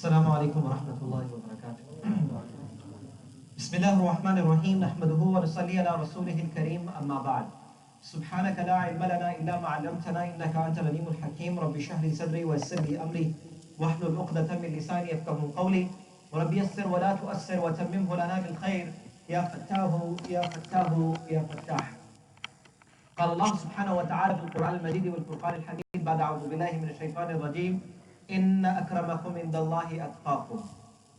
السلام عليكم ورحمة الله وبركاته. بسم الله الرحمن الرحيم نحمده ونصلي على رسوله الكريم أما بعد. سبحانك لا علم لنا إلا ما علمتنا إنك أنت العليم الحكيم. رب اشرح لي صدري ويسر لي أمري واحلل عقدة من لساني يفقهوا قولي. ورب يسر ولا تؤسر وتممه لنا بالخير يا فتاه يا فتاه يا فتاح. قال الله سبحانه وتعالى في القرآن المجيد والفرقان الحميد بعد أعوذ بالله من الشيطان الرجيم إن أكرمكم عند الله أتقاكم.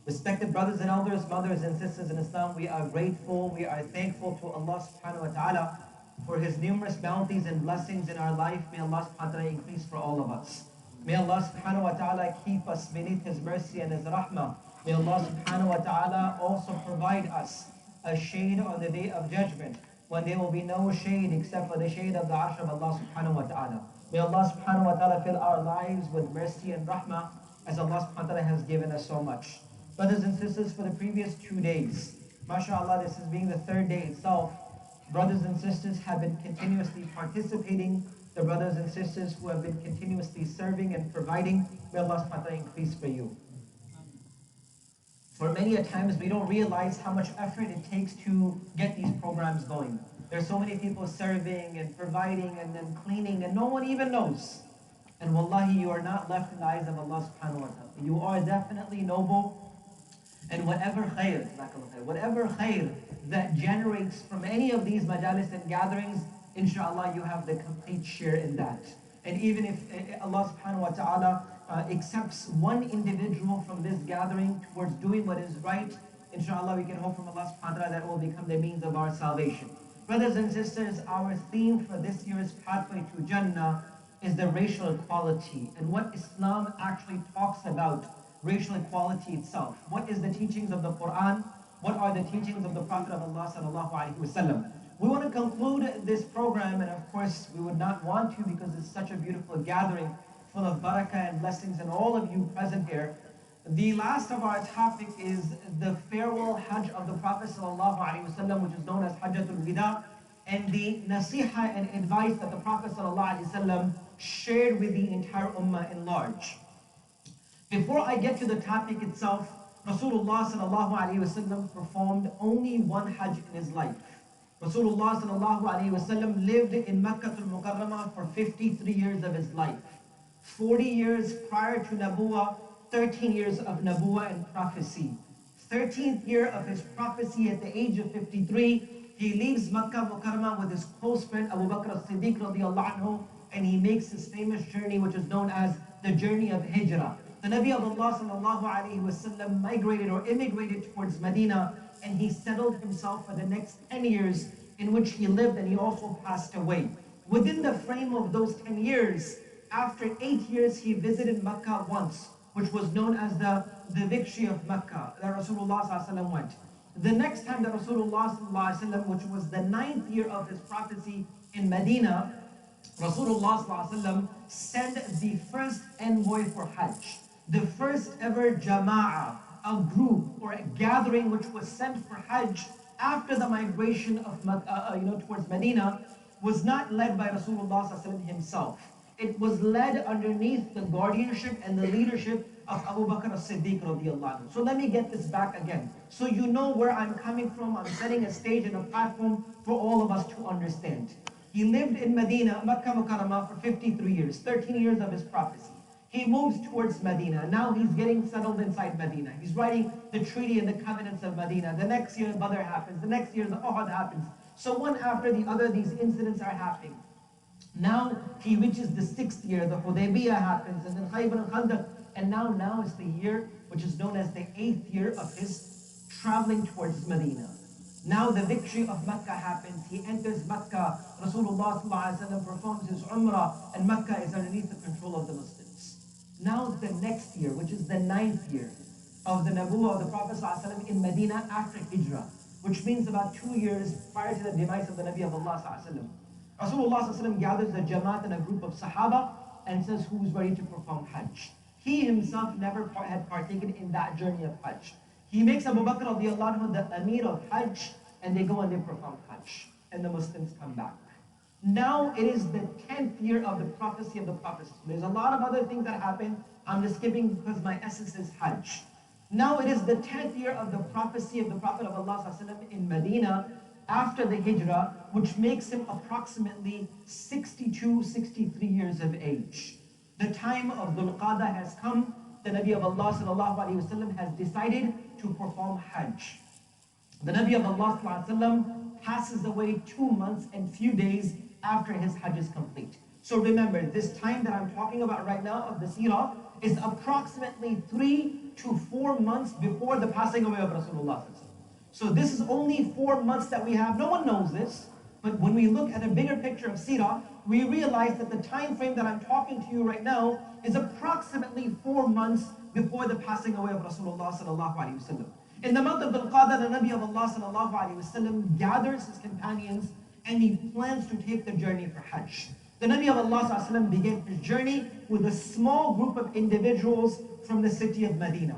Respected brothers and elders, mothers and sisters in Islam, we are grateful, we are thankful to Allah subhanahu wa ta'ala for His numerous bounties and blessings in our life. May Allah subhanahu wa ta'ala increase for all of us. May Allah subhanahu wa ta'ala keep us beneath His mercy and His rahmah. May Allah subhanahu wa ta'ala also provide us a shade on the day of judgment, when there will be no shade except for the shade of the arsh of Allah subhanahu wa ta'ala. May Allah subhanahu wa ta'ala fill our lives with mercy and rahmah as Allah subhanahu wa ta'ala has given us so much. Brothers and sisters, for the previous 2 days, mashallah, this is being the third day itself, brothers and sisters have been continuously participating. The brothers and sisters who have been continuously serving and providing, may Allah subhanahu wa ta'ala increase for you. For many a times, we don't realize how much effort it takes to get these programs going. There's so many people serving and providing and then cleaning, and no one even knows. And wallahi, you are not left in the eyes of Allah subhanahu wa ta'ala. You are definitely noble. And whatever khair that generates from any of these majalis and gatherings, inshallah, you have the complete share in that. And even if Allah subhanahu wa ta'ala accepts one individual from this gathering towards doing what is right, inshallah, we can hope from Allah subhanahu wa ta'ala that it will become the means of our salvation. Brothers and sisters, our theme for this year's Pathway to Jannah is the racial equality and what Islam actually talks about racial equality itself. What is the teachings of the Quran? What are the teachings of the Prophet of Allah sallallahu alaihi wasallam? We want to conclude this program, and of course we would not want to because it's such a beautiful gathering full of barakah and blessings and all of you present here. The last of our topic is the farewell Hajj of the Prophet sallallahu alaihi wasallam, which is known as Hajjatul Wida, and the nasiha and advice that the Prophet sallallahu alaihi wasallam shared with the entire ummah in large. Before I get to the topic itself, Rasulullah sallallahu alaihi wasallam performed only one Hajj in his life. Rasulullah sallallahu alaihi wasallam lived in Makkah al-Mukarramah for 53 years of his life. 40 years prior to Nabuwah, 13 years of Nabuwah and prophecy. 13th year of his prophecy at the age of 53, he leaves Makkah al-Mukarramah with his close friend Abu Bakr as-Siddiq radiallahu anhu, and he makes his famous journey, which is known as the journey of Hijrah. The Nabi of Allah sallallahu alaihi wasallam migrated or immigrated towards Medina, and he settled himself for the next 10 years in which he lived, and he also passed away. Within the frame of those 10 years, after 8 years, he visited Makkah once, which was known as the victory of Makkah, that Rasulullah sallallahu alaihi wasallam went. The next time that Rasulullah sallallahu alaihi wasallam, which was the 9th year of his prophecy in Medina, Rasulullah sallallahu alaihi wasallam sent the first envoy for Hajj. The first ever jama'ah, a group or a gathering which was sent for Hajj after the migration of towards Medina, was not led by Rasulullah ﷺ himself. It was led underneath the guardianship and the leadership of Abu Bakr as-Siddiq radiallahu anhu. So let me get this back again, so you know where I'm coming from. I'm setting a stage and a platform for all of us to understand. He lived in Medina, Makkah Mukarramah, for 53 years, 13 years of his prophecy. He moves towards Medina. Now he's getting settled inside Medina. He's writing the treaty and the covenants of Medina. The next year Badr happens. The next year the Uhud happens. So one after the other, these incidents are happening. Now he reaches the 6th year. The Hudaybiyah happens, and then Khaybar and Khandaq. And now is the year which is known as the 8th year of his traveling towards Medina. Now the victory of Makkah happens. He enters Makkah. Rasulullah performs his Umrah, and Makkah is underneath the control of the Muslims. Now the next year, which is the 9th year of the Nabuwah of the Prophet ﷺ in Medina after Hijrah, which means about 2 years prior to the demise of the Nabi of Allah ﷺ. Rasulullah ﷺ gathers a Jamaat and a group of Sahaba and says who's ready to perform Hajj. He himself never had partaken in that journey of Hajj. He makes Abu Bakr radiallahu anhu the Amir of Hajj, and they go and they perform Hajj, and the Muslims come back. Now it is the 10th year of the prophecy of the Prophet. There's a lot of other things that happen. I'm just skipping because my essence is Hajj. Now it is the 10th year of the prophecy of the Prophet of Allah in Medina after the Hijrah, which makes him approximately 62, 63 years of age. The time of Dhul Qa'dah has come. The Nabi of Allah has decided to perform Hajj. The Nabi of Allah passes away 2 months and few days after his Hajj is complete. So remember, this time that I'm talking about right now of the Seerah is approximately 3 to 4 months before the passing away of Rasulullah. So this is only 4 months that we have. No one knows this, but when we look at a bigger picture of Seerah, we realize that the time frame that I'm talking to you right now is approximately 4 months before the passing away of Rasulullah sallallahu alaihi wasallam. In the month of Dhul Qa'dah, the Nabi of Allah sallallahu alaihi wasallam gathers his companions and he plans to take the journey for Hajj. The Nabi of Allah sallallahu alaihi wasallam began his journey with a small group of individuals from the city of Medina.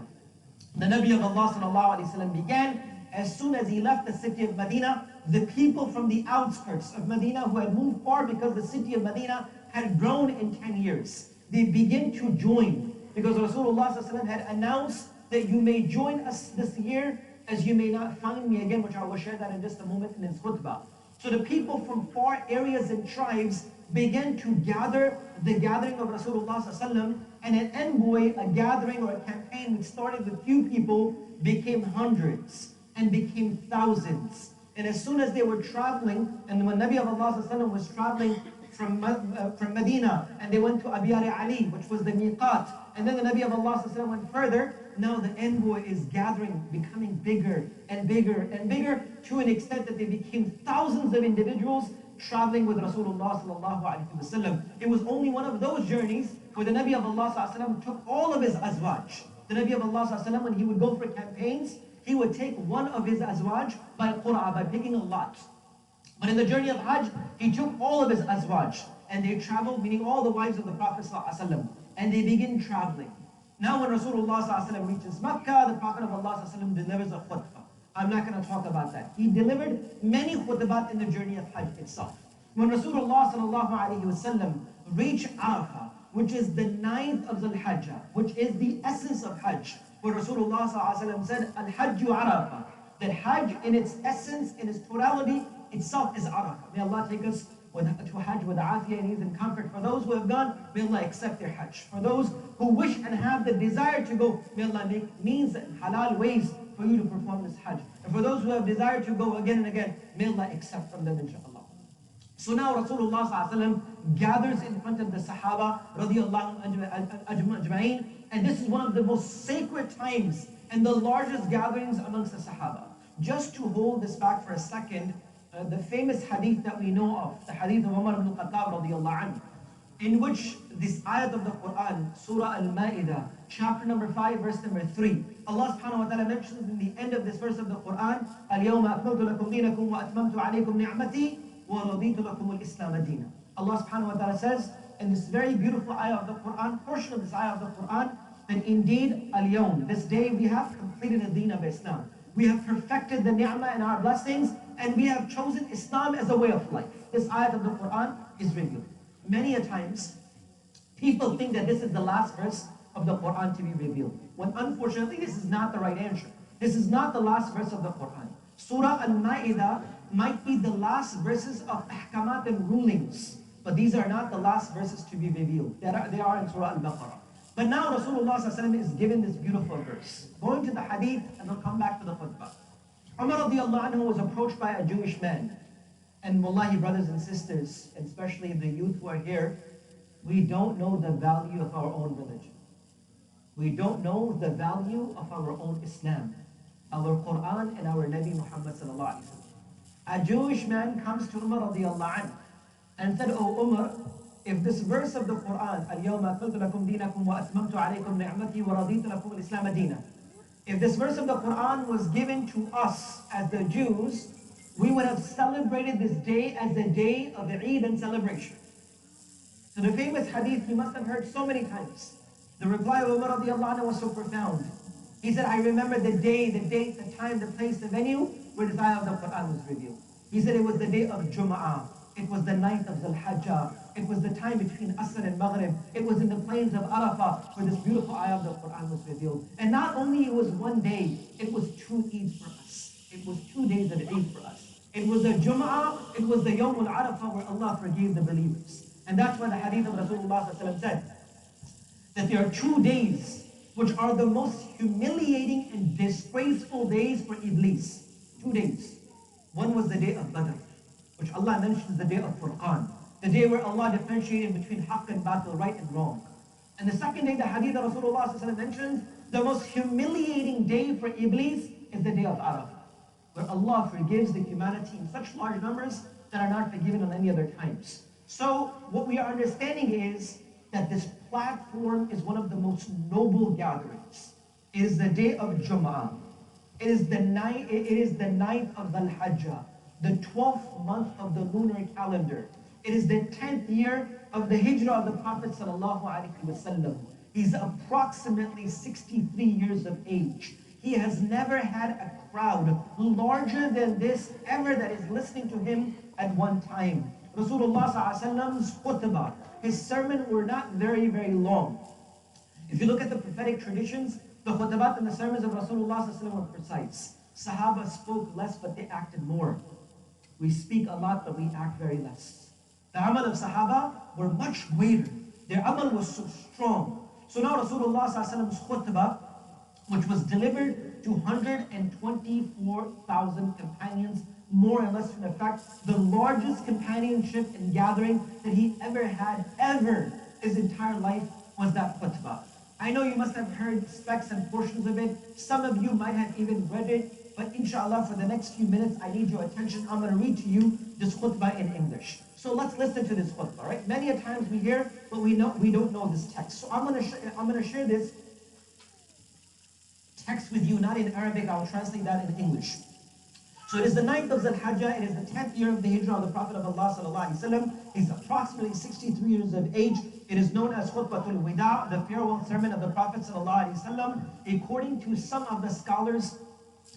The Nabi of Allah sallallahu alaihi wasallam began. As soon as he left the city of Medina, the people from the outskirts of Medina who had moved far because the city of Medina had grown in 10 years, they begin to join because Rasulullah sallallahu alaihi wasallam had announced that you may join us this year as you may not find me again, which I will share that in just a moment in his khutbah. So the people from far areas and tribes began to gather, the gathering of Rasulullah sallallahu alaihi wasallam, and an envoy, a gathering or a campaign which started with few people became hundreds and became thousands. And as soon as they were traveling, and when Nabi of Allah sallallahu alaihi wasallam was traveling from Medina, and they went to Abiyar Ali, which was the miqat, and then the Nabi of Allah sallallahu alaihi wasallam went further. Now the envoy is gathering, becoming bigger and bigger and bigger, to an extent that they became thousands of individuals traveling with Rasulullah sallallahu alaihi wasallam. It was only one of those journeys where the Nabi of Allah sallallahu alaihi wasallam took all of his azwaj. The Nabi of Allah sallallahu alaihi wasallam, when he would go for campaigns, he would take one of his azwaj by qur'a, by picking a lot. But in the journey of Hajj, he took all of his azwaj, and they traveled, meaning all the wives of the Prophet sallallahu alaihi wasallam, and they begin traveling. Now when Rasulullah sallallahu alaihi wasallam reaches Makkah, the Prophet of Allah sallallahu alaihi wasallam delivers a khutbah. I'm not going to talk about that. He delivered many khutbahs in the journey of Hajj itself. When Rasulullah sallallahu alaihi wasallam reached Arafah, which is the 9th of Dhul Hijjah, which is the essence of Hajj, where Rasulullah sallallahu alaihi wasallam said, Al-Hajju Arafah, that Hajj in its essence, in its totality, itself is Arafah. May Allah take us to Hajj with afiyah and ease and comfort. For those who have gone, may Allah accept their Hajj. For those who wish and have the desire to go, may Allah make means and halal ways for you to perform this Hajj. And for those who have desire to go again and again, may Allah accept from them, inshaAllah. So now Rasulullah sallallahu alaihi wasallam gathers in front of the Sahaba radiyallahu ajma'in, and this is one of the most sacred times and the largest gatherings amongst the Sahaba. Just to hold this back for a second, the famous hadith that we know of, the hadith of Umar ibn Khattab radiyallahu anhu, in which this ayat of the Quran, Surah Al-Ma'idah, chapter number 5, verse number 3, Allah subhanahu wa ta'ala mentions in the end of this verse of the Quran, Al-Yawma akmaltu lakum dinakum wa atmamtu alaykum ni'mati wa raditu lakum al-Islam adina. Allah subhanahu wa ta'ala says in this very beautiful ayah of the Quran, portion of this ayah of the Quran, that indeed, Al-Yawm, this day we have completed the deen of Islam. We have perfected the ni'mah and our blessings, and we have chosen Islam as a way of life. This ayat of the Quran is revealed. Many a times, people think that this is the last verse of the Quran to be revealed, when unfortunately this is not the right answer. This is not the last verse of the Quran. Surah Al-Ma'idah might be the last verses of ahkamat and rulings, but these are not the last verses to be revealed. They are in Surah Al-Baqarah. But now Rasulullah ﷺ is given this beautiful verse. Going to the hadith, and we'll come back to the khutbah. Umar radiallahu anhu was approached by a Jewish man. And wallahi, brothers and sisters, and especially the youth who are here, we don't know the value of our own religion. We don't know the value of our own Islam, our Quran, and our Nabi Muhammad sallallahu alaihi wasallam. A Jewish man comes to Umar radiallahu anhu and said, "O Umar, if this verse of the Quran, Al-Yawma akmaltu lakum dinakum wa atmamtu alaykum ni'mati wa raditu lakum al-Islam adina, if this verse of the Quran was given to us as the Jews, we would have celebrated this day as a day of Eid and celebration." So the famous hadith you must have heard so many times. The reply of Umar radiallahu anhu was so profound. He said, I remember the day, the date, the time, the place, the venue where this ayah of the Quran was revealed. He said it was the day of Jum'ah. It was the ninth of Dhul Hajjah. It was the time between Asr and Maghrib. It was in the plains of Arafah where this beautiful ayah of the Quran was revealed. And not only it was one day, it was 2 Eids for us. It was 2 days of Eid for us. It was the Jum'ah, it was the Yawm al-Arafah where Allah forgave the believers. And that's why the hadith of Rasulullah said that there are 2 days which are the most humiliating and disgraceful days for Iblis. 2 days. One was the day of Badr, which Allah mentions the day of Furqan, the day where Allah differentiated between haqq and batil, right and wrong. And the second day, the hadith of Rasulullah mentions, the most humiliating day for Iblis is the day of Arafah, where Allah forgives the humanity in such large numbers that are not forgiven on any other times. So what we are understanding is that this platform is one of the most noble gatherings. It is the day of Jum'ah. It is the ninth of Dhul Hajjah, the 12th month of the lunar calendar. It is the 10th year of the hijrah of the Prophet sallallahu alaihi wasallam. He's approximately 63 years of age. He has never had a crowd larger than this ever that is listening to him at one time. Rasulullah sallallahu alaihi wasallam's khutbah, his sermon were not very, very long. If you look at the prophetic traditions, the khutbat and the sermons of Rasulullah sallallahu alaihi wasallam were precise. Sahaba spoke less, but they acted more. We speak a lot, but we act very less. The amal of Sahaba were much greater. Their amal was so strong. So now Rasulullah sallallahu alaihi wasallam's khutbah, which was delivered to 124,000 companions, more or less, in effect, the largest companionship and gathering that he ever had, his entire life, was that khutbah. I know you must have heard specks and portions of it. Some of you might have even read it, but inshallah, for the next few minutes, I need your attention. I'm going to read to you this khutbah in English. So let's listen to this khutbah, right? Many a times we hear, but we don't know this text. So I'm going to share this text with you, not in Arabic. I'll translate that in English. So it is the 9th of Dhul Hajjah. It is the 10th year of the hijrah of the Prophet of Allah sallallahu alaihi wasallam. He's approximately 63 years of age. It is known as Khutbatul Wida, the farewell sermon of the Prophet sallallahu alaihi wasallam. According to some of the scholars,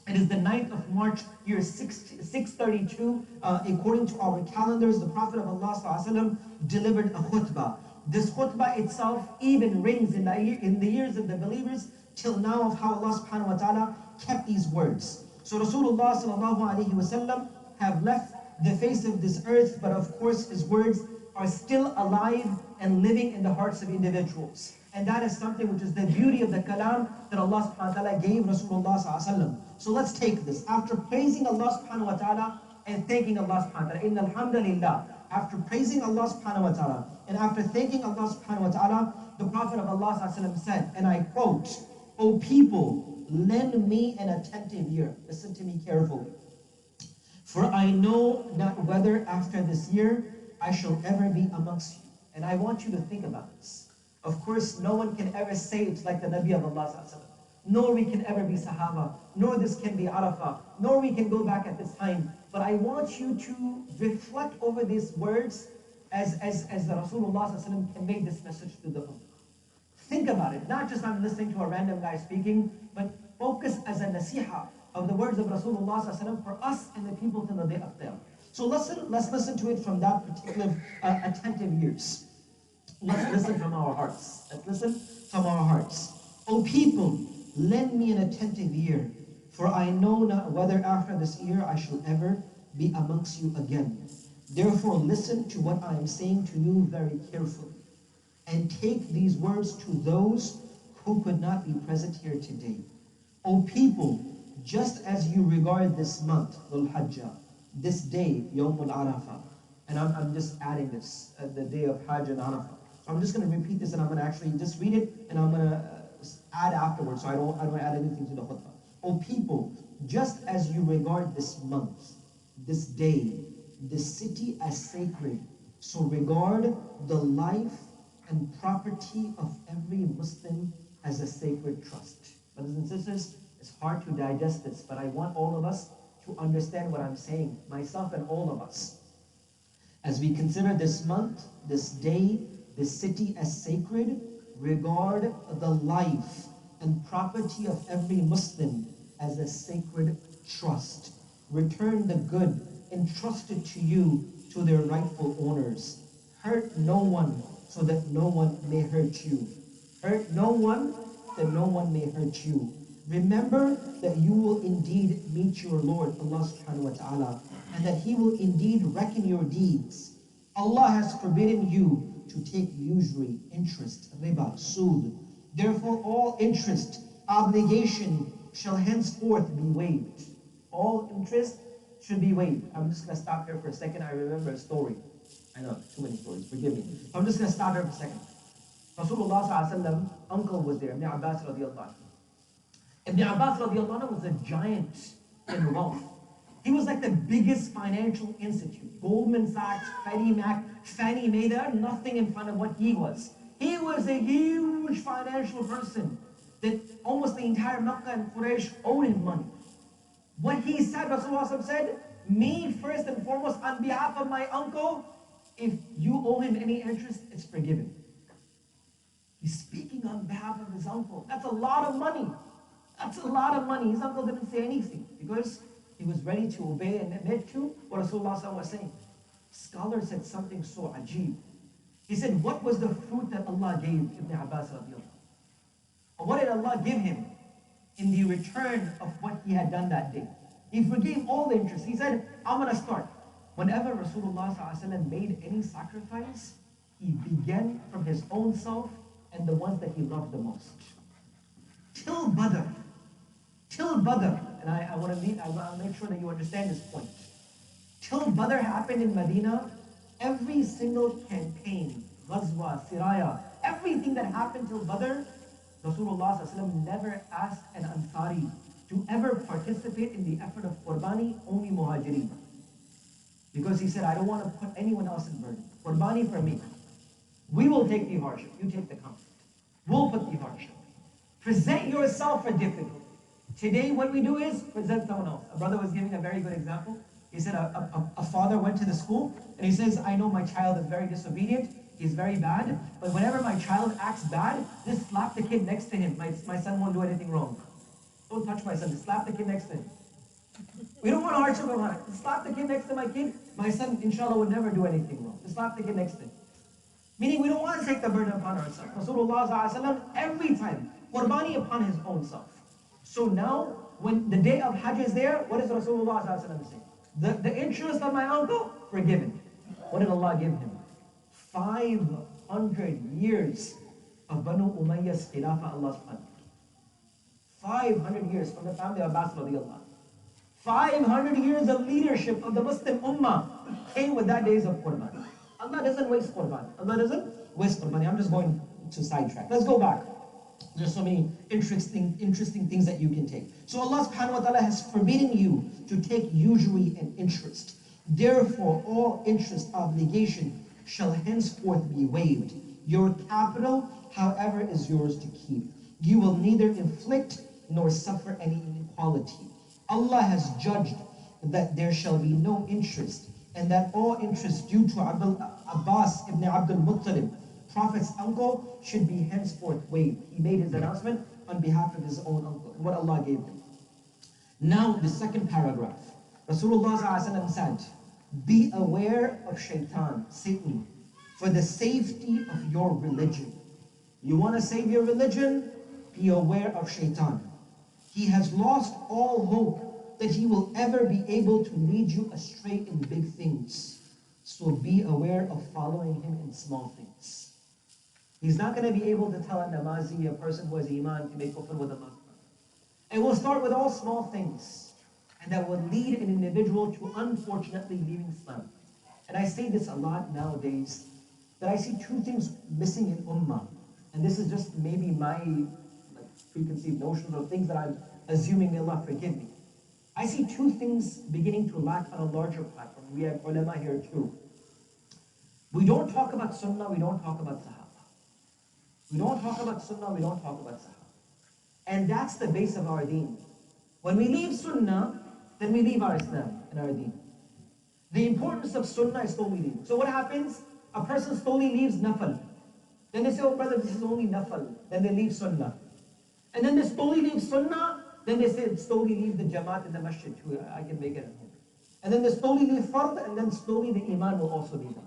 it is the 9th of March, year 632. According to our calendars, the Prophet of Allah sallallahu alaihi wasallam delivered a khutbah. This khutbah itself even rings in the ears of the believers till now of how Allah subhanahu wa ta'ala kept these words. So Rasulullah sallallahu alaihi wasallam have left the face of this earth, but of course his words are still alive and living in the hearts of individuals. And that is something which is the beauty of the kalam that Allah subhanahu wa ta'ala gave Rasulullah sallallahu alaihi wasallam. So let's take this. After praising Allah subhanahu wa ta'ala and thanking Allah subhanahu wa ta'ala, Inna alhamdulillah, after praising Allah subhanahu wa ta'ala and after thanking Allah subhanahu wa ta'ala, the Prophet of Allah sallallahu alaihi wasallam said, and I quote, "O people, lend me an attentive ear." Listen to me carefully. "For I know not whether after this year I shall ever be amongst you." And I want you to think about this. Of course, no one can ever say it's like the Nabi of Allah sallallahu alaihi wasallam. Nor we can ever be Sahaba, nor this can be Arafah, nor we can go back at this time. But I want you to reflect over these words as the Rasulullah sallallahu alaihi wasallam can make this message to the ummah. Think about it, not just I'm listening to a random guy speaking, but focus as a nasiha of the words of Rasulullah sallallahu alaihi wasallam for us and the people till the day of Qiyamah. So let's listen to it from that particular attentive ears. Let's listen from our hearts. Let's listen from our hearts. "O people, lend me an attentive ear, for I know not whether after this year I shall ever be amongst you again. Therefore listen to what I am saying to you very carefully, and take these words to those who could not be present here today. O people, just as you regard this month, Dhul Hajjah, this day, Yawm al-Arafah," and I'm just adding this, the day of Hajj and Arafah. So I'm just going to repeat this, and I'm going to actually just read it, and I'm going to add afterwards, so I don't add anything to the khutbah. "O people, just as you regard this month, this day, this city as sacred, so regard the life and property of every Muslim as a sacred trust." Brothers and sisters, it's hard to digest this, but I want all of us to understand what I'm saying, myself and all of us. As we consider this month, this day, this city as sacred, regard the life and property of every Muslim as a sacred trust. Return the good entrusted to you to their rightful owners. Hurt no one so that no one may hurt you. Hurt no one that no one may hurt you. Remember that you will indeed meet your Lord, Allah subhanahu wa ta'ala, and that He will indeed reckon your deeds. Allah has forbidden you to take usury, interest, riba, sood. Therefore all interest, obligation shall henceforth be waived. All interest should be waived. I'm just going to stop here for a second. I remember a story. I know, too many stories, forgive me. I'm just going to stop here for a second. Rasulullah sallallahu alaihi wasallam, uncle was there, Ibn Abbas radiallahu anhu. Ibn Abbas radiallahu anhu was a giant in wealth. He was like the biggest financial institute. Goldman Sachs, Fannie Mae, there are nothing in front of what he was. He was a huge financial person that almost the entire Makkah and Quraysh owed him money. What he said, Rasulullah said, me first and foremost, on behalf of my uncle, if you owe him any interest, it's forgiven. He's speaking on behalf of his uncle. That's a lot of money. That's a lot of money. His uncle didn't say anything because he was ready to obey and admit to what Rasulullah was saying. Scholar said something so ajib. He said, what was the fruit that Allah gave Ibn Abbas radiallahu anhu? What did Allah give him in the return of what he had done that day? He forgave all the interest. He said, I'm going to start. Whenever Rasulullah made any sacrifice, he began from his own self and the ones that he loved the most. Till Badr, and I want to make sure that you understand this point. Till Badr happened in Medina, every single campaign, Ghazwa, Siraya, everything that happened till Badr, Rasulullah never asked an Ansari to ever participate in the effort of Qurbani, only Muhajirin. Because he said, I don't want to put anyone else in burden. Qurbani for me. We will take the hardship, you take the comfort. We'll put the hardship. Present yourself for difficulty. Today what we do is present someone else. A brother was giving a very good example. He said a father went to the school and he says, I know my child is very disobedient, he's very bad, but whenever my child acts bad, just slap the kid next to him. My son won't do anything wrong. Don't touch my son, just slap the kid next to him. We don't want hardship on it. Just slap the kid next to my kid, my son inshallah would never do anything wrong. Just slap the kid next to him. Meaning we don't want to take the burden upon ourselves. Rasulullah every time, Qurbani upon his own self. So now, when the day of Hajj is there, what does Rasulullah say? The interest of my uncle, forgiven. What did Allah give him? 500 years of Banu Umayyah's Khilafah, Allah subhanahu wa ta'ala. 500 years from the family of Abbas radiallahu anhu. 500 years of leadership of the Muslim Ummah came with that days of Qurbani. Allah doesn't waste Qurbani. Allah doesn't waste Qurbani. I'm just going to sidetrack. Let's go back. There's so many interesting things that you can take. So Allah subhanahu wa ta'ala has forbidden you to take usury and interest. Therefore, all interest obligation shall henceforth be waived. Your capital, however, is yours to keep. You will neither inflict nor suffer any inequality. Allah has judged that there shall be no interest, and that all interest due to Abbas ibn Abdul Muttalib, Prophet's uncle, should be henceforth waived. He made his announcement on behalf of his own uncle, what Allah gave him. Now, the second paragraph. Rasulullah said, be aware of shaitan, Satan, for the safety of your religion. You want to save your religion? Be aware of shaitan. He has lost all hope that he will ever be able to lead you astray in big things. So be aware of following him in small things. He's not going to be able to tell a namazi, a person who has iman, to make kufr with Allah. And we'll start with all small things. And that will lead an individual to unfortunately leaving Islam. And I say this a lot nowadays, that I see two things missing in ummah. And this is just maybe my preconceived notions or things that I'm assuming, may Allah forgive me. I see two things beginning to lack on a larger platform. We have ulama here too. We don't talk about sunnah, we don't talk about sahaba. We don't talk about sunnah, we don't talk about sahaba. And that's the base of our deen. When we leave sunnah, then we leave our Islam and our deen. The importance of sunnah is slowly leaving. So what happens? A person slowly leaves nafal. Then they say, oh brother, this is only nafal. Then they leave sunnah. And then they slowly leave sunnah. Then they say, slowly leave the jamaat in the masjid too. I can make it at home. And then slowly the fard, and then slowly the iman will also be done.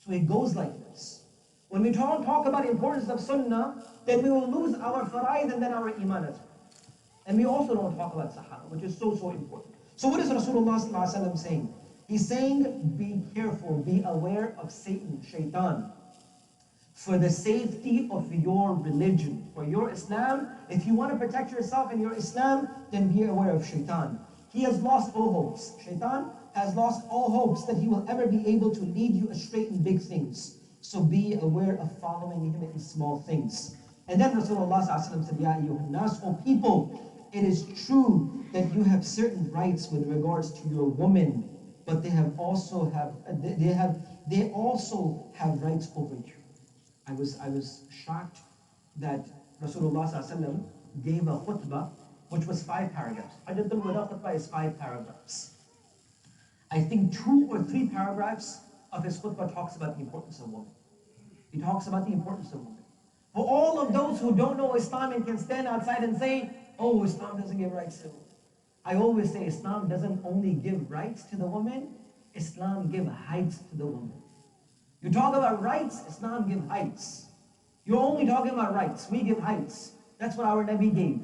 So it goes like this. When we talk about the importance of sunnah, then we will lose our fara'id and then our iman as well. And we also don't talk about sahaba, which is so important. So what is Rasulullah ﷺ saying? He's saying, be careful, be aware of Satan, shaitan, for the safety of your religion, for your Islam. If you want to protect yourself in your Islam, then be aware of shaitan. He has lost all hopes. Shaitan has lost all hopes that he will ever be able to lead you astray in big things. So be aware of following him in small things. And then Rasulullah said, Ya ayyuhan nas, O people, it is true that you have certain rights with regards to your woman, but they also have rights over you. I was shocked that Rasulullah gave a khutbah which was 5 paragraphs. Hajjatul Wada khutbah is 5 paragraphs. I think 2 or 3 paragraphs of his khutbah talks about the importance of women. He talks about the importance of women. For all of those who don't know Islam and can stand outside and say, oh, Islam doesn't give rights to women. I always say Islam doesn't only give rights to the woman, Islam gives heights to the woman. You talk about rights, Islam gives heights. You're only talking about rights, we give heights. That's what our Nabi gave.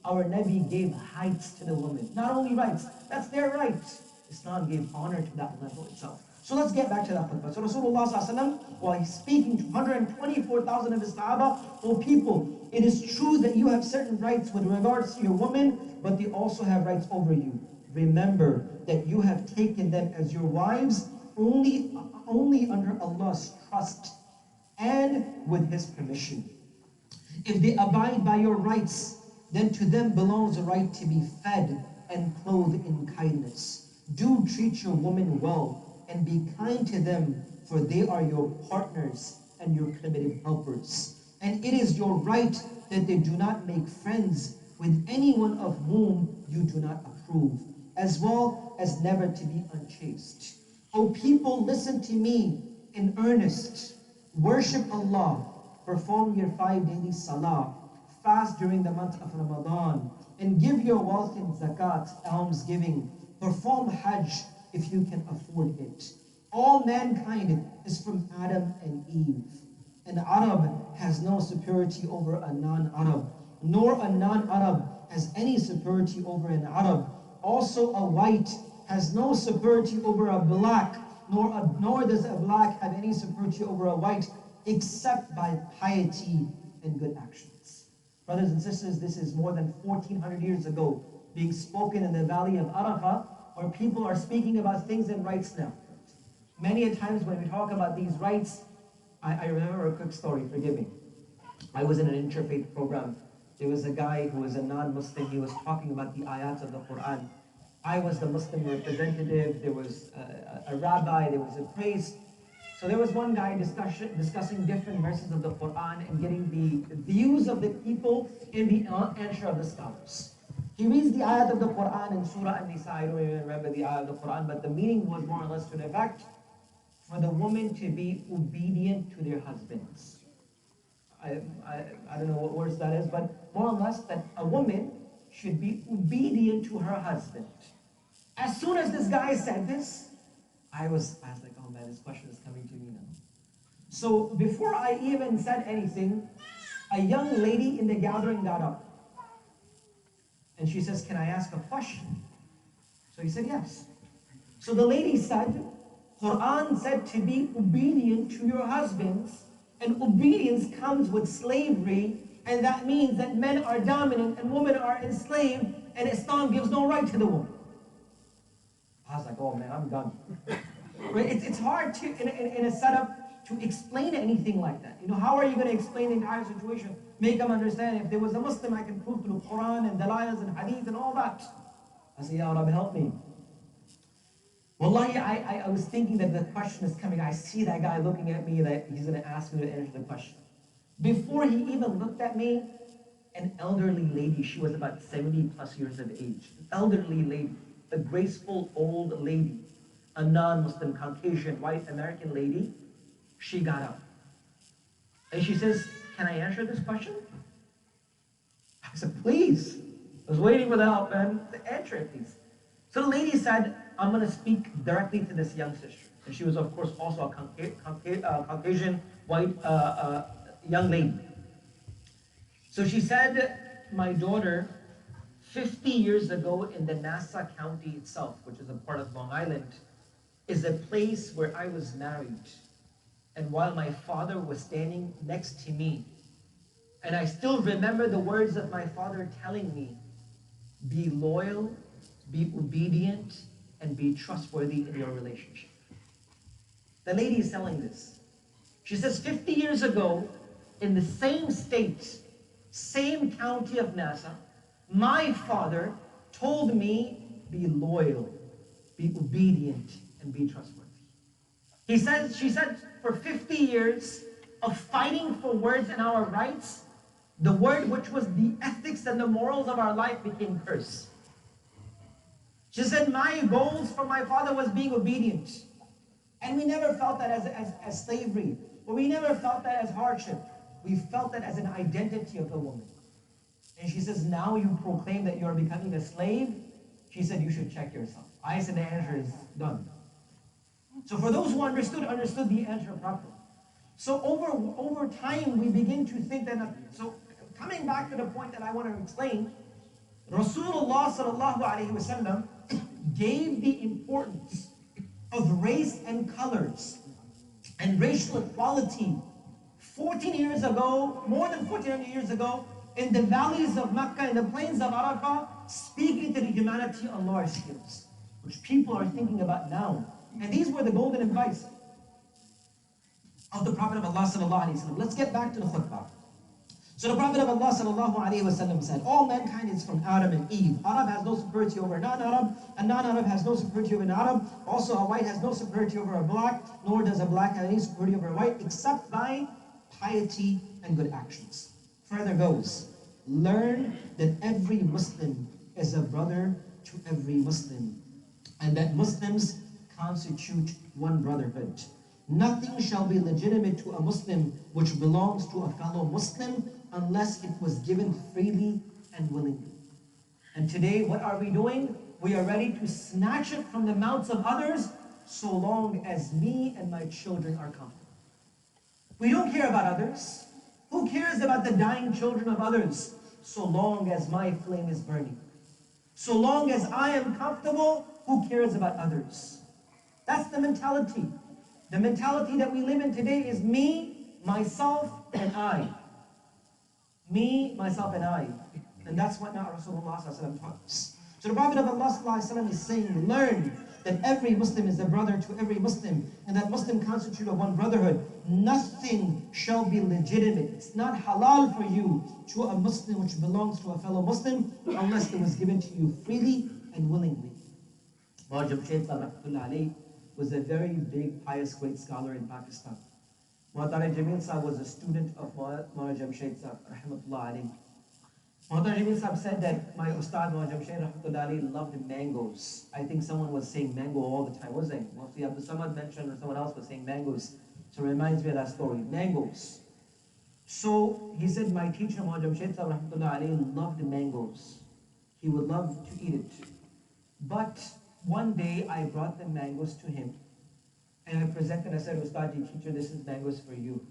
Our Nabi gave heights to the woman. Not only rights, that's their rights. Islam gave honor to that level itself. So let's get back to that khutbah. So Rasulullah ﷺ, while he's speaking to 124,000 of his Sahaba, O people, it is true that you have certain rights with regards to your women, but they also have rights over you. Remember that you have taken them as your wives only under Allah's trust and with His permission. If they abide by your rights, then to them belongs the right to be fed and clothed in kindness. Do treat your women well and be kind to them, for they are your partners and your primitive helpers. And it is your right that they do not make friends with anyone of whom you do not approve, as well as never to be unchaste. O people, listen to me in earnest. Worship Allah, perform your 5 daily salah, fast during the month of Ramadan, and give your wealth in zakat, almsgiving. Perform hajj if you can afford it. All mankind is from Adam and Eve. An Arab has no superiority over a non-Arab, nor a non-Arab has any superiority over an Arab. Also a white has no superiority over a black, nor does a black have any superiority over a white, except by piety and good actions. Brothers and sisters, this is more than 1400 years ago, being spoken in the valley of Arafah, where people are speaking about things and rights now. Many a times when we talk about these rights, I remember a quick story, forgive me. I was in an interfaith program. There was a guy who was a non-Muslim. He was talking about the ayats of the Quran. I was the Muslim representative. There was a rabbi. There was a priest. So there was one guy discussing different verses of the Quran and getting the views of the people in the answer of the scholars. He reads the ayat of the Quran in Surah An-Nisa. I don't even remember the ayat of the Quran, but the meaning was more or less to the effect, for the women to be obedient to their husbands. I don't know what words that is, but more or less that a woman should be obedient to her husband. As soon as this guy said this, I was like, oh man, this question is coming to me now. So before I even said anything, a young lady in the gathering got up. And she says, can I ask a question? So he said, yes. So the lady said, Quran said to be obedient to your husbands, and obedience comes with slavery, and that means that men are dominant and women are enslaved, and Islam gives no right to the woman. I was like, oh man, I'm done. Right? It's hard to, in a setup, to explain anything like that. You know, how are you going to explain the entire situation? Make them understand. If there was a Muslim, I can prove through Quran and Dalayas and Hadith and all that. I said, Ya Rabbi, help me. Wallahi, I was thinking that the question is coming. I see that guy looking at me, that he's going to ask me to answer the question. Before he even looked at me, an elderly lady, she was about 70 plus years of age, elderly lady, a graceful old lady, a non-Muslim, Caucasian, white American lady, she got up. And she says, can I answer this question? I said, please. I was waiting for the help, man. Answer it, please. So the lady said, I'm going to speak directly to this young sister. And she was, of course, also a Caucasian white young lady. So she said, my daughter, 50 years ago in the Nassau County itself, which is a part of Long Island, is a place where I was married. And while my father was standing next to me, and I still remember the words of my father telling me, be loyal, be obedient, and be trustworthy in your relationship. The lady is telling this. She says, 50 years ago, in the same state, same county of Nassau, my father told me, be loyal, be obedient, and be trustworthy. She said, for 50 years of fighting for words and our rights, the word which was the ethics and the morals of our life became curse. She said, my goals for my father was being obedient. And we never felt that as slavery, or we never felt that as hardship. We felt that as an identity of the woman. And she says, now you proclaim that you're becoming a slave? She said, you should check yourself. I said, the answer is done. So for those who understood the answer properly. So over time, we begin to think that, so coming back to the point that I want to explain, Rasulullah sallallahu alaihi wasallam gave the importance of race and colors and racial equality 14 years ago, more than 1400 years ago, in the valleys of Mecca, in the plains of Arafah, speaking to the humanity on large scales, which people are thinking about now. And these were the golden advice of the Prophet of Allah sallallahu alaihi wasallam. Let's get back to the khutbah. So the Prophet of Allah sallallahu alaihi wasallam said, all mankind is from Adam and Eve. Arab has no superiority over non-Arab, and non-Arab has no superiority over an Arab. Also, a white has no superiority over a black, nor does a black have any superiority over a white, except by piety and good actions. Further goes, learn that every Muslim is a brother to every Muslim, and that Muslims constitute one brotherhood. Nothing shall be legitimate to a Muslim which belongs to a fellow Muslim unless it was given freely and willingly. And today, what are we doing? We are ready to snatch it from the mouths of others so long as me and my children are comfortable. We don't care about others. Who cares about the dying children of others so long as my flame is burning? So long as I am comfortable, who cares about others? That's the mentality. The mentality that we live in today is me, myself, and I. Me, myself, and I. And that's what now Rasulullah taught us. So the Prophet of Allah is saying, learn that every Muslim is a brother to every Muslim, and that Muslim constitute of one brotherhood. Nothing shall be legitimate. It's not halal for you to a Muslim which belongs to a fellow Muslim unless it was given to you freely and willingly. Was a very big, pious, great scholar in Pakistan. Muhtar Jamil Sahib was a student of Maulana Jamshed Sahib, rahmatullah alayhi. Muhtar Jamil Sahib said that my Ustad Maulana Jamshed rahmatullah alayhi loved mangoes. I think someone was saying mango all the time, wasn't it? Mufti Abdul Samad mentioned, or someone else was saying mangoes. So it reminds me of that story, mangoes. So he said my teacher Maulana Jamshed Sahib rahmatullah alayhi loved mangoes. He would love to eat it. But one day I brought the mangoes to him and I presented, I said, Ustadji, teacher, this is mangoes for you.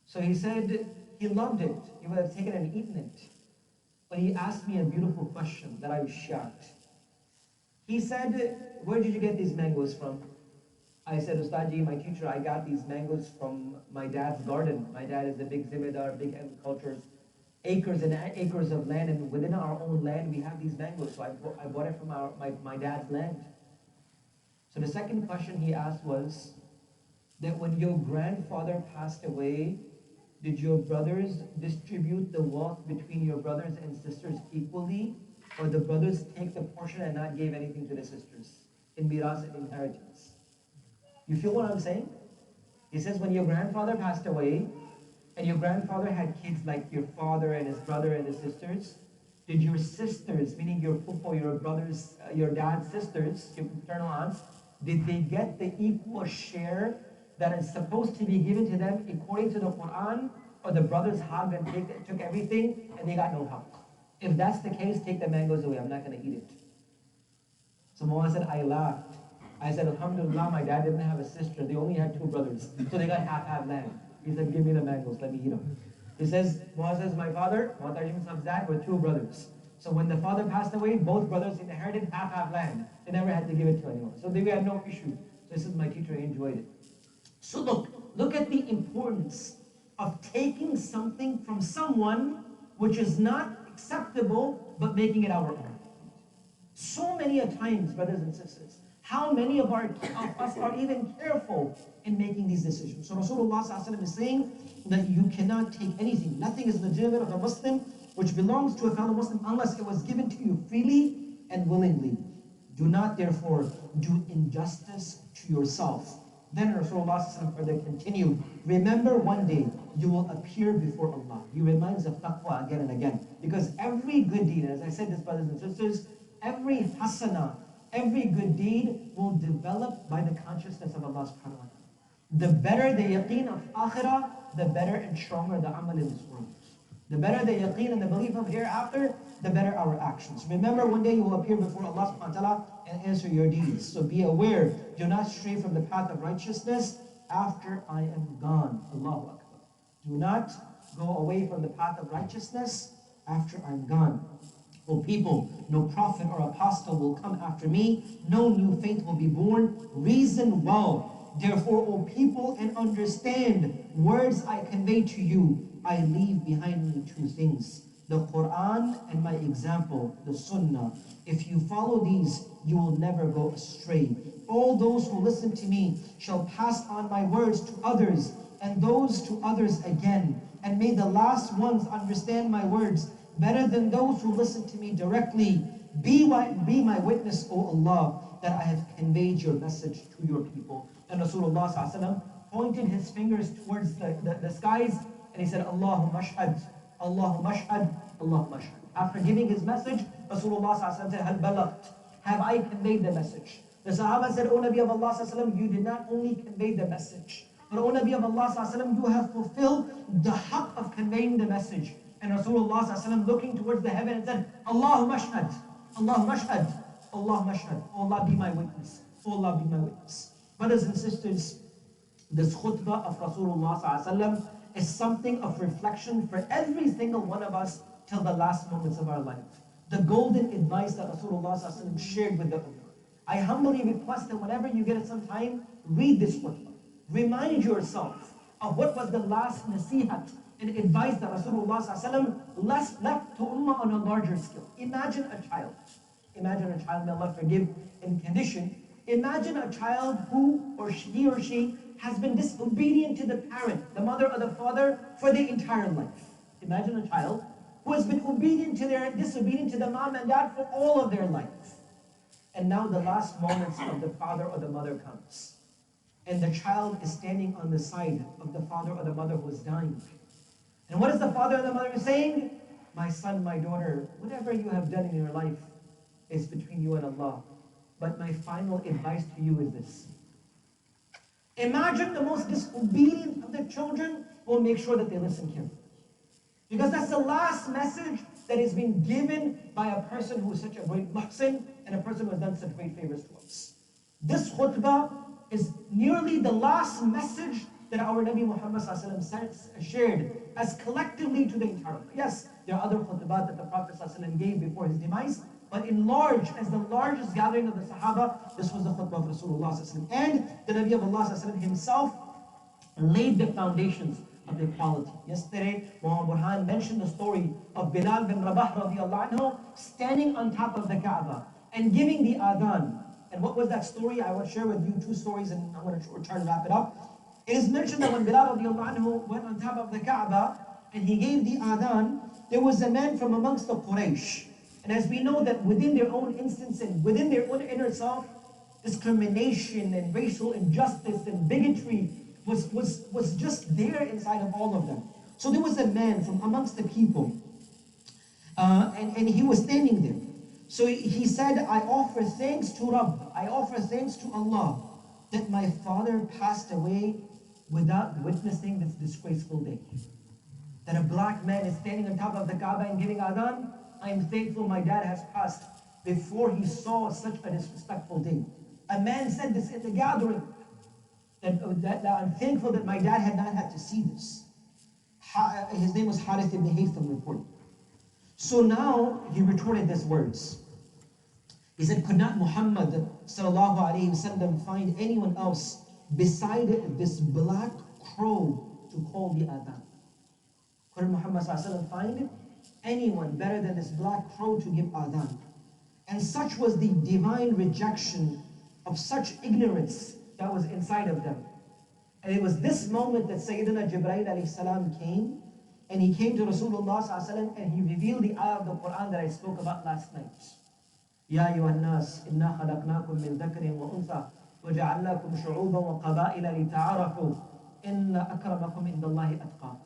So he said he loved it. He would have taken it and eaten it. But he asked me a beautiful question that I was shocked. He said, where did you get these mangoes from? I said, Ustadji, my teacher, I got these mangoes from my dad's garden. My dad is a big zimidar, big agriculture, acres and acres of land, and within our own land we have these mangoes. So I bought it from my dad's land. So the second question he asked was that when your grandfather passed away, did your brothers distribute the wealth between your brothers and sisters equally, or the brothers take the portion and not give anything to the sisters in miras and inheritance? You feel what I'm saying? He says when your grandfather passed away, and your grandfather had kids like your father and his brother and his sisters, did your sisters, meaning your pupo, your brothers, your dad's sisters, your paternal aunts, did they get the equal share that is supposed to be given to them according to the Quran, or the brothers hugged and took everything and they got no help? If that's the case, take the mangoes away. I'm not going to eat it. So Mawaz said, I laughed. I said, Alhamdulillah, my dad didn't have a sister. They only had 2 brothers. So they got half land. He said, give me the mangoes, let me eat them. He says, Mawaz says, my father, Muhammad were 2 brothers. So when the father passed away, both brothers inherited half land. They never had to give it to anyone. So they had no issue. So this is my teacher, enjoyed it. So look at the importance of taking something from someone which is not acceptable, but making it our own. So many a times, brothers and sisters, how many of us are even careful in making these decisions? So Rasulullah is saying that you cannot take anything. Nothing is legitimate of a Muslim which belongs to a fellow Muslim unless it was given to you freely and willingly. Do not therefore do injustice to yourself. Then Rasulullah further continued, remember one day you will appear before Allah. He reminds of taqwa again and again. Because every good deed, as I said this, brothers and sisters, every hasana, every good deed will develop by the consciousness of Allah subhanahu wa ta'ala. The better the yaqeen of akhirah, the better and stronger the amal in this world. The better the yaqeen and the belief of hereafter, the better our actions. Remember, one day you will appear before Allah subhanahu wa ta'ala and answer your deeds. So be aware, do not stray from the path of righteousness after I am gone. Allahu Akbar. Do not go away from the path of righteousness after I'm gone. O people, no prophet or apostle will come after me. No new faith will be born. Reason well, therefore, O people, and understand words I convey to you. I leave behind me 2 things, the Quran and my example, the Sunnah. If you follow these, you will never go astray. All those who listen to me shall pass on my words to others, and those to others again. And may the last ones understand my words better than those who listen to me directly. Be my witness, O Allah, that I have conveyed your message to your people. And Rasulullah ﷺ pointed his fingers towards the skies, and he said, Allahumma ashhad, Allahumma ashhad, Allahumma ashhad. After giving his message, Rasulullah ﷺ said, Hal balaght, have I conveyed the message? The Sahaba said, O Nabi of Allah ﷺ, you did not only convey the message, but O Nabi of Allah ﷺ, you have fulfilled the haqq of conveying the message. And Rasulullah ﷺ looking towards the heaven and said, Allahumma ashhad, Allahumma ashhad, Allahumma ashhad. O Allah, be my witness. O Allah, be my witness. Brothers and sisters, this khutbah of Rasulullah ﷺ is something of reflection for every single one of us till the last moments of our life. The golden advice that Rasulullah ﷺ shared with the ummah. I humbly request that whenever you get some time, read this khutbah. Remind yourself of what was the last nasihat and advice that Rasulullah ﷺ left to ummah on a larger scale. Imagine a child. Imagine a child, may Allah forgive in condition. Imagine a child who he or she has been disobedient to the parent, the mother or the father, for their entire life. Imagine a child who has been disobedient to the mom and dad for all of their life. And now the last moments of the father or the mother comes. And the child is standing on the side of the father or the mother who is dying. And what is the father or the mother saying? My son, my daughter, whatever you have done in your life is between you and Allah. But my final advice to you is this. Imagine the most disobedient of the children will make sure that they listen carefully. Because that's the last message that is being given by a person who is such a great muhsin and a person who has done such great favors to us. This khutbah is nearly the last message that our Nabi Muhammad shared as collectively to the entire world. Yes, there are other khutbah that the Prophet gave before his demise, but in large, as the largest gathering of the Sahaba, this was the khutbah of Rasulullah. And the Nabi of Allah himself laid the foundations of equality. Yesterday, Muhammad Farhan mentioned the story of Bilal bin Rabah radiallahu anhu standing on top of the Kaaba and giving the adhan. And what was that story? I will share with you 2 stories and I'm going to try to wrap it up. It is mentioned that when Bilal radiallahu anhu went on top of the Kaaba and he gave the adhan, there was a man from amongst the Quraysh. And as we know that within their own instance and within their own inner self, discrimination and racial injustice and bigotry was just there inside of all of them. So there was a man from amongst the people, and he was standing there. So he said, I offer thanks to Rabb, I offer thanks to Allah, that my father passed away without witnessing this disgraceful day. That a black man is standing on top of the Kaaba and giving adhan. I am thankful my dad has passed before he saw such a disrespectful day. A man said this in the gathering, that I'm thankful that my dad had not had to see this. His name was Harith ibn Haytham reported. So now he retorted these words. He said, could not Muhammad sallallahu alayhi wasallam find anyone else beside this black crow to call the adhan? Could Muhammad sallallahu alayhi wasallam find anyone better than this black crow to give adhan? And such was the divine rejection of such ignorance that was inside of them. And it was this moment that Sayyidina Jibreel alayhi salam came, and he came to Rasulullah sallallahu alayhi wa sallam, and he revealed the ayah of the Quran that I spoke about last night. Ya ayyuhan nas, inna khalaqnakum min dhakarin wa untha, wa ja'alnakum shu'uban wa qaba'ila lita'arafu, inna akramakum indallahi atqakum.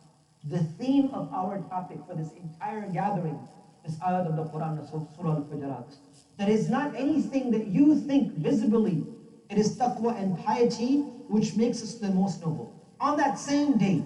The theme of our topic for this entire gathering, this ayah of the Quran, Surah Al-Fujurat, that is not anything that you think visibly. It is taqwa and piety which makes us the most noble. On that same day,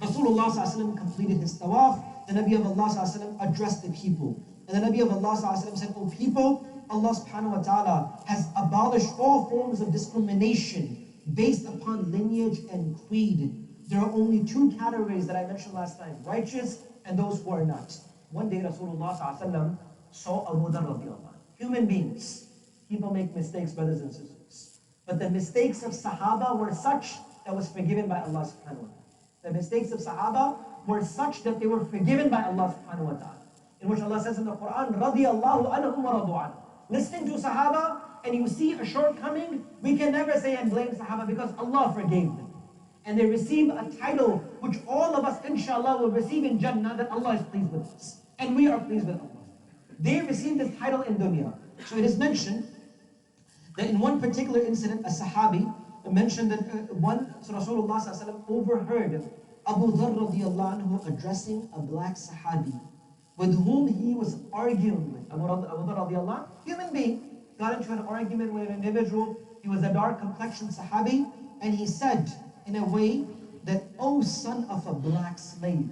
Rasulullah ﷺ completed his tawaf. The Nabi of Allah ﷺ addressed the people. And the Nabi of Allah ﷺ said, O people, Allah subhanahu wa ta'ala has abolished all forms of discrimination based upon lineage and creed. There are only two categories that I mentioned last time, righteous and those who are not. One day Rasulullah ﷺ saw Abu Dharr radiallahu anhu. Human beings. People make mistakes, brothers and sisters. But the mistakes of Sahaba were such that was forgiven by Allah subhanahu wa ta'ala. The mistakes of Sahaba were such that they were forgiven by Allah subhanahu wa ta'ala. In which Allah says in the Quran, radiyallahu anhum wa radu anhu. Listening to Sahaba and you see a shortcoming, we can never say and blame Sahaba because Allah forgave them. And they receive a title which all of us inshallah will receive in Jannah, that Allah is pleased with us. And we are pleased with Allah. They received this title in dunya. So it is mentioned that in one particular incident, a Sahabi mentioned that Rasulullah ﷺ overheard Abu Dharr radiallahu anhu addressing a black Sahabi with whom he was arguing with. Abu Dharr radiallahu anhu, human being, got into an argument with an individual. He was a dark complexioned Sahabi, and he said in a way that, O son of a black slave.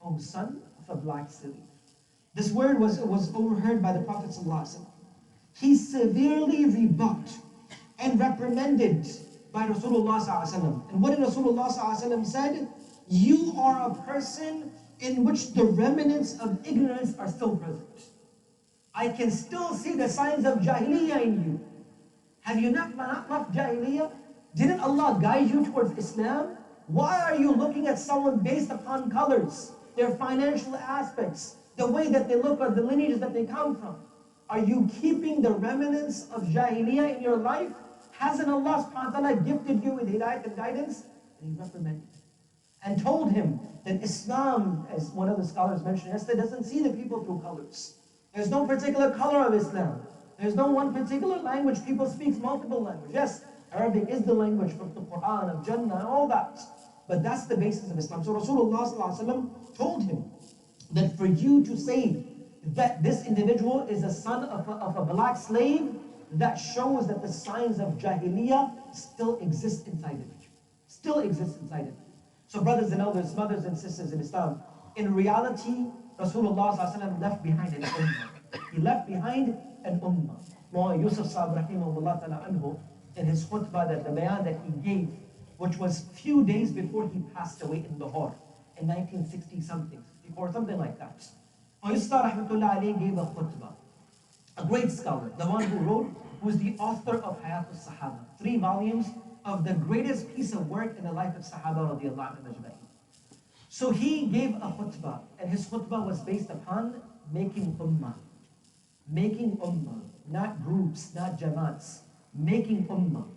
O son of a black slave. This word was overheard by the Prophet ﷺ. He severely rebuked and reprimanded by Rasulullah ﷺ. And what did Rasulullah ﷺ said? You are a person in which the remnants of ignorance are still present. I can still see the signs of Jahiliyyah in you. Have you not left Jahiliyyah? Didn't Allah guide you towards Islam? Why are you looking at someone based upon colors, their financial aspects, the way that they look, or the lineage that they come from? Are you keeping the remnants of Jahiliyyah in your life? Hasn't Allah subhanahu wa ta'ala gifted you with hidayat and guidance? And he reprimanded and told him that Islam, as one of the scholars mentioned yesterday, doesn't see the people through colors. There's no particular color of Islam. There's no one particular language. People speak multiple languages. Yes, Arabic is the language of the Quran, of Jannah, and all that. But that's the basis of Islam. So Rasulullah ﷺ told him that for you to say that this individual is a son of a black slave, that shows that the signs of Jahiliyyah still exist inside of you. Still exist inside of you. So brothers and elders, mothers and sisters in Islam, in reality, Rasulullah ﷺ left behind an ummah. He left behind an ummah. Mawlana Yusuf Sahib rahimahullah ta'ala anhu, in his khutbah, that the bayan that he gave, which was few days before he passed away in Lahore, in 1960 something, or something like that. Yusuf rahmatullah alayhi gave a khutbah. A great scholar, the one who wrote, who's the author of Hayat al-Sahaba, 3 volumes of the greatest piece of work in the life of Sahaba radiallahu anhu. So he gave a khutbah, and his khutbah was based upon making ummah. Making ummah, not groups, not jamaats, making ummah.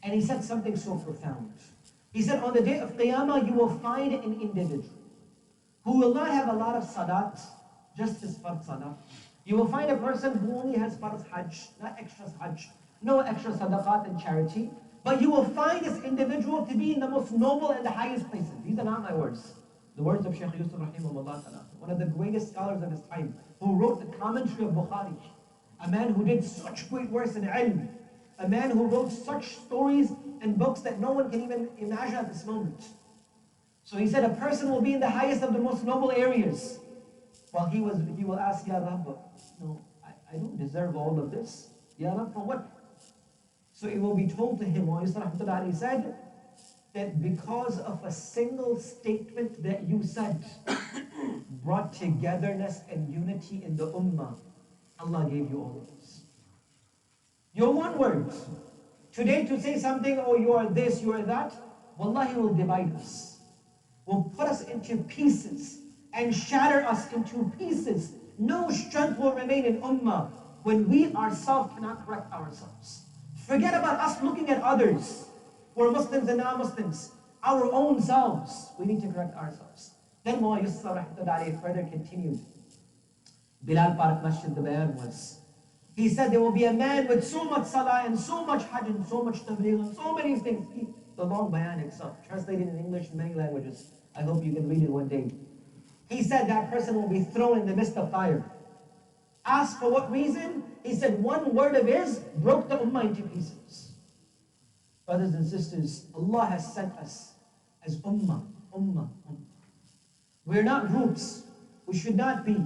And he said something so profound. He said, on the day of Qiyamah, you will find an individual who will not have a lot of salat, just his fard salah. You will find a person who only has fard hajj, not extra hajj, no extra sadaqat and charity. But you will find this individual to be in the most noble and the highest places. These are not my words. The words of Shaykh Yusuf rahimahullah ta'ala, one of the greatest scholars of his time, who wrote the commentary of Bukhari, a man who did such great works in ilm, a man who wrote such stories and books that no one can even imagine at this moment. So he said a person will be in the highest of the most noble areas. Well, he will ask, Ya Rabb, no, I don't deserve all of this. Ya Rabb, for what? So it will be told to him, he said, that because of a single statement that you said, brought togetherness and unity in the ummah, Allah gave you all of this. Your one word. Today to say something, oh, you are this, you are that, wallahi will divide us. Will put us into pieces and shatter us into pieces. No strength will remain in ummah when we ourselves cannot correct ourselves. Forget about us looking at others who are Muslims and non-Muslims. Our own selves, we need to correct ourselves. Then Mullah Yusuf rahmatullahi further continued. Bilal Park Masjid, the bayan was, he said there will be a man with so much salah and so much hajj and so much tabligh and so many things. The long bayan itself, translated in English and many languages. I hope you can read it one day. He said that person will be thrown in the midst of fire. Asked for what reason? He said one word of his broke the ummah into pieces. Brothers and sisters, Allah has sent us as ummah. We're not groups. We should not be.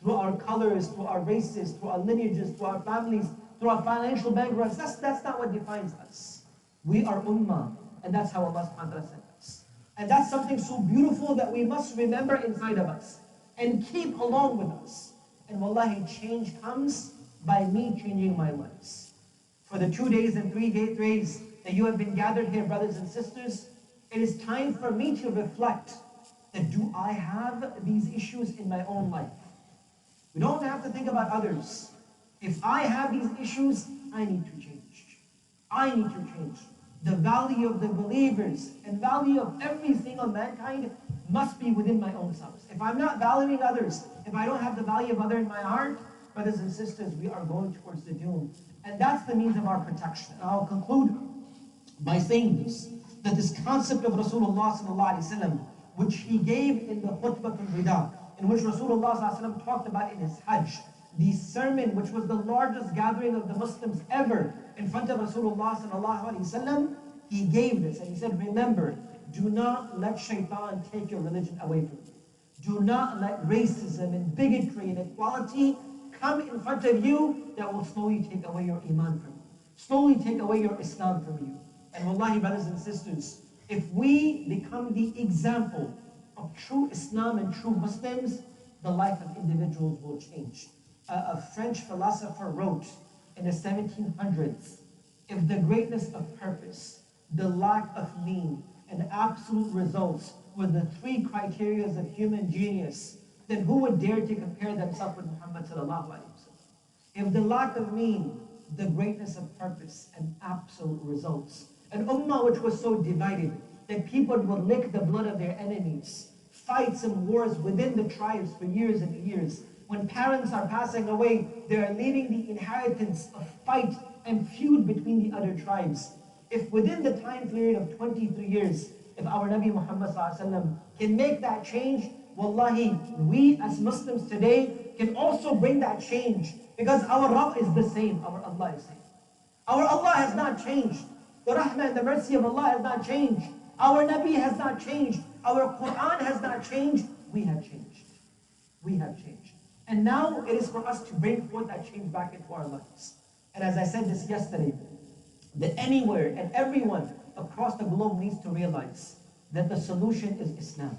Through our colors, through our races, through our lineages, through our families, through our financial backgrounds. That's not what defines us. We are ummah. And that's how Allah subhanahu wa ta'ala sent us. And that's something so beautiful that we must remember inside of us. And keep along with us. And wallahi, change comes by me changing my ways. For the 2 days and 3 days that you have been gathered here, brothers and sisters, it is time for me to reflect that do I have these issues in my own life? We don't have to think about others. If I have these issues, I need to change. I need to change. The value of the believers and value of every single mankind must be within my own selves. If I'm not valuing others, if I don't have the value of others in my heart, brothers and sisters, we are going towards the doom. And that's the means of our protection. And I'll conclude by saying this, that this concept of Rasulullah sallallahu alaihi wasallam, which he gave in the khutbah al-wida, in which Rasulullah sallallahu alaihi wasallam talked about in his hajj, the sermon which was the largest gathering of the Muslims ever in front of Rasulullah sallallahu alaihi wasallam, he gave this and he said, remember, do not let shaitan take your religion away from you. Do not let racism and bigotry and equality come in front of you that will slowly take away your iman from you, slowly take away your Islam from you. And wallahi, brothers and sisters, if we become the example of true Islam and true Muslims, the life of individuals will change. A French philosopher wrote in the 1700s, if the greatness of purpose, the lack of mean, and absolute results were the three criteria of human genius, then who would dare to compare themselves with Muhammad sallallahu alaihi wasallam? If the lack of mean, the greatness of purpose, and absolute results, an ummah which was so divided that people would lick the blood of their enemies, fights and wars within the tribes for years and years. When parents are passing away, they are leaving the inheritance of fight and feud between the other tribes. If within the time period of 23 years, if our Nabi Muhammad ﷺ can make that change, wallahi, we as Muslims today can also bring that change, because our Rabb is the same, our Allah is the same. Our Allah has not changed. The rahmah and the mercy of Allah has not changed. Our Nabi has not changed. Our Quran has not changed. We have changed. We have changed. And now it is for us to bring forth that change back into our lives. And as I said this yesterday, that anywhere and everyone across the globe needs to realize that the solution is Islam.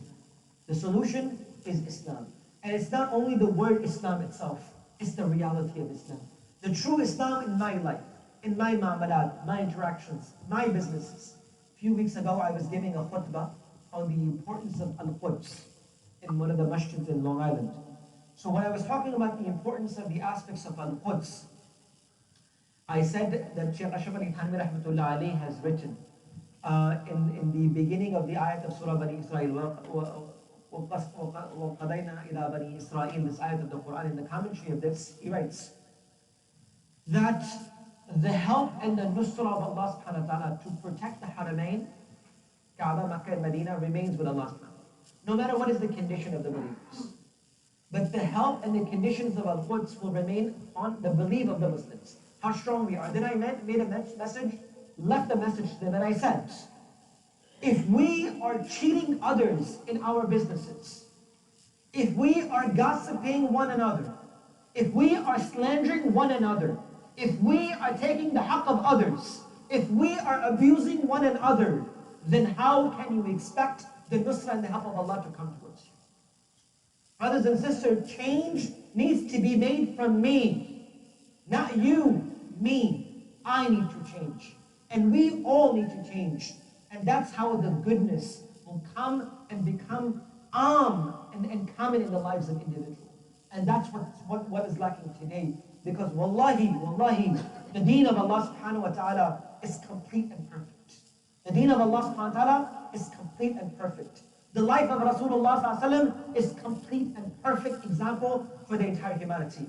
The solution is Islam. And it's not only the word Islam itself, it's the reality of Islam. The true Islam in my life, in my mu'amalat, my interactions, my businesses. A few weeks ago, I was giving a khutbah on the importance of Al-Quds in one of the masjids in Long Island. So when I was talking about the importance of the aspects of Al-Quds, I said that Shaykh Ashraf Ali Thanwi rahmatullah alayhi has written in the beginning of the ayat of Surah Bani Israel, وَقَضَيْنَا إِلَى بَنِي إِسْرَائِيل, this ayat of the Quran, in the commentary of this, he writes that the help and the nusrah of Allah subhanahu wa ta'ala to protect the Haramain, Kaaba, Makkah and Medina, remains with Allah subhanahu wa ta'ala, no matter what is the condition of the believers. But the help and the conditions of Al-Quds will remain on the belief of the Muslims, how strong we are. Then I made a message, left a message to them, and I said, if we are cheating others in our businesses, if we are gossiping one another, if we are slandering one another, if we are taking the haqq of others, if we are abusing one another, then how can you expect the nusra and the help of Allah to come towards you? Brothers and sisters, change needs to be made from me. Not you, me. I need to change. And we all need to change. And that's how the goodness will come and become and common in the lives of individuals. And that's what is lacking today. Because wallahi, the deen of Allah subhanahu wa ta'ala is complete and perfect. The deen of Allah subhanahu wa ta'ala is complete and perfect. The life of Rasulullah sallallahu alaihi wasallam is complete and perfect example for the entire humanity.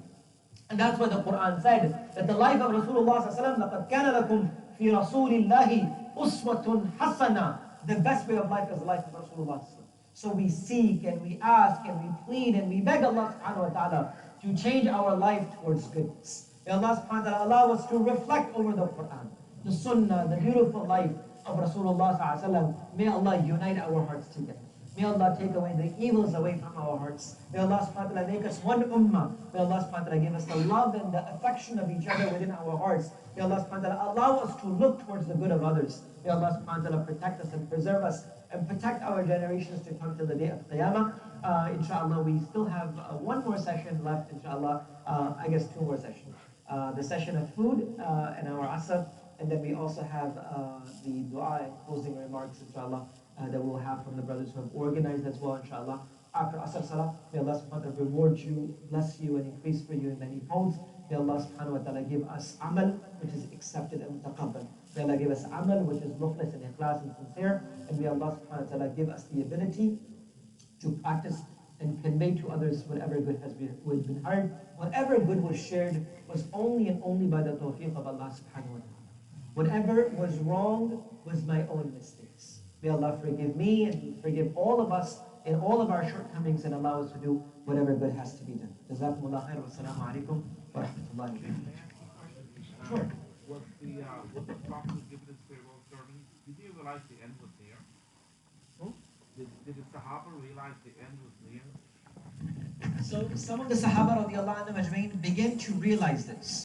And that's what the Quran said, that the life of Rasulullah sallallahu alaihi wasallam, لَقَدْ كَانَ لَكُمْ فِي رَسُولِ اللَّهِ أُسْوَةٌ حَسَنَةٌ. The best way of life is the life of Rasulullah. So we seek and we ask and we plead and we beg Allah subhanahu wa ta'ala to change our life towards goodness. May Allah subhanahu wa ta'ala allow us to reflect over the Quran, the Sunnah, the beautiful life of Rasulullah sallallahu alaihi wasallam. May Allah unite our hearts together. May Allah take away the evils away from our hearts. May Allah subhanahu wa ta'ala make us one ummah. May Allah subhanahu wa ta'ala give us the love and the affection of each other within our hearts. May Allah subhanahu wa ta'ala allow us to look towards the good of others. May Allah subhanahu wa ta'ala protect us and preserve us and protect our generations to come to the day of Qiyamah. Inshallah, we still have one more session left, inshallah. I guess two more sessions. The session of food and our asr. And then we also have the dua and closing remarks, inshallah, that we'll have from the brothers who have organized as well, inshallah. After Asr Salah, may Allah subhanahu wa ta'ala reward you, bless you, and increase for you in many folds. May Allah subhanahu wa ta'ala give us amal, which is accepted and mutaqabbal. May Allah give us amal, which is mukhlis and ikhlas and sincere. And may Allah subhanahu wa ta'ala give us the ability to practice and convey to others whatever good has been heard. Whatever good was shared was only and only by the tawfiq of Allah subhanahu wa ta'ala. Whatever was wrong was my own mistakes. May Allah forgive me and forgive all of us in all of our shortcomings and allow us to do whatever good has to be done. Jazakumullah khair wa assalamu alaikum wa rahmatullahi wa barakatuh. Sure. Was the Prophet given his farewell sermon, did he realize the end was near? Did the Sahaba realize the end was near? So some of the Sahaba radiallahu anhum ajma'in began to realize this.